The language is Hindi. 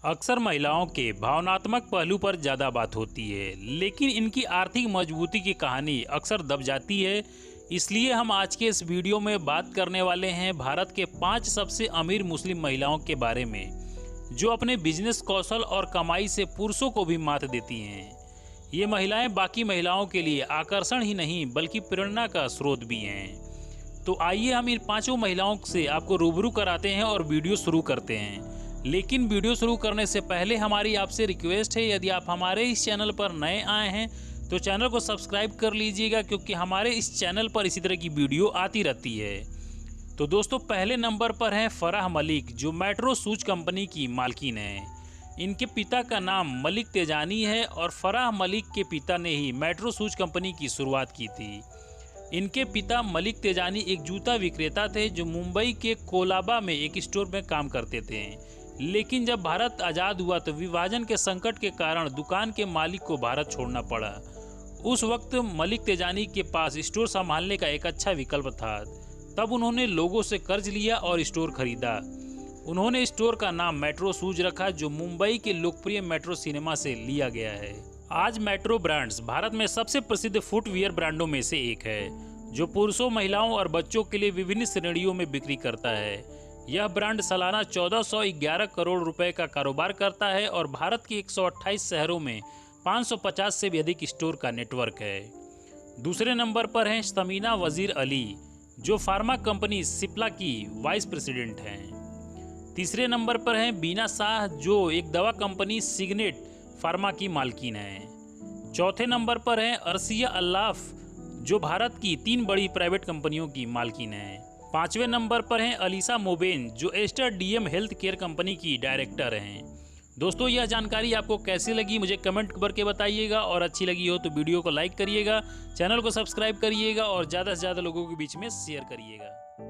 अक्सर महिलाओं के भावनात्मक पहलू पर ज़्यादा बात होती है, लेकिन इनकी आर्थिक मजबूती की कहानी अक्सर दब जाती है। इसलिए हम आज के इस वीडियो में बात करने वाले हैं भारत के 5 सबसे अमीर मुस्लिम महिलाओं के बारे में, जो अपने बिजनेस कौशल और कमाई से पुरुषों को भी मात देती हैं। ये महिलाएं बाकी महिलाओं के लिए आकर्षण ही नहीं बल्कि प्रेरणा का स्रोत भी हैं। तो आइए हम इन 5 महिलाओं से आपको रूबरू कराते हैं और वीडियो शुरू करते हैं। लेकिन वीडियो शुरू करने से पहले हमारी आपसे रिक्वेस्ट है, यदि आप हमारे इस चैनल पर नए आए हैं तो चैनल को सब्सक्राइब कर लीजिएगा, क्योंकि हमारे इस चैनल पर इसी तरह की वीडियो आती रहती है। तो दोस्तों, पहले नंबर पर हैं फराह मलिक, जो मेट्रो शूज कंपनी की मालकिन है। इनके पिता का नाम मलिक तेजानी है और फराह मलिक के पिता ने ही मेट्रो शूज कंपनी की शुरुआत की थी। इनके पिता मलिक तेजानी एक जूता विक्रेता थे, जो मुंबई के कोलाबा में एक स्टोर में काम करते थे। लेकिन जब भारत आज़ाद हुआ तो विभाजन के संकट के कारण दुकान के मालिक को भारत छोड़ना पड़ा। उस वक्त मलिक तेजानी के पास स्टोर संभालने का एक अच्छा विकल्प था। तब उन्होंने लोगों से कर्ज लिया और स्टोर खरीदा। उन्होंने स्टोर का नाम मेट्रो शूज रखा, जो मुंबई के लोकप्रिय मेट्रो सिनेमा से लिया गया है। आज मेट्रो ब्रांड्स भारत में सबसे प्रसिद्ध फुटवियर ब्रांडों में से एक है, जो पुरुषों, महिलाओं और बच्चों के लिए विभिन्न श्रेणियों में बिक्री करता है। यह ब्रांड सालाना 1411 करोड़ रुपए का कारोबार करता है और भारत के 128 शहरों में 550 से भी अधिक स्टोर का नेटवर्क है। दूसरे नंबर पर हैं समीना वजीर अली, जो फार्मा कंपनी सिप्ला की वाइस प्रेसिडेंट हैं। तीसरे नंबर पर हैं बीना शाह, जो एक दवा कंपनी सिग्नेट फार्मा की मालकिन हैं। चौथे नंबर पर हैं अर्शिया अल्लाफ, जो भारत की 3 बड़ी प्राइवेट कंपनियों की मालकिन हैं। 5वें नंबर पर हैं अलीसा मोबेन, जो Aster DM health care company की डायरेक्टर हैं। दोस्तों, यह जानकारी आपको कैसी लगी मुझे कमेंट करके बताइएगा, और अच्छी लगी हो तो वीडियो को लाइक करिएगा, चैनल को सब्सक्राइब करिएगा और ज़्यादा से ज़्यादा लोगों के बीच में शेयर करिएगा।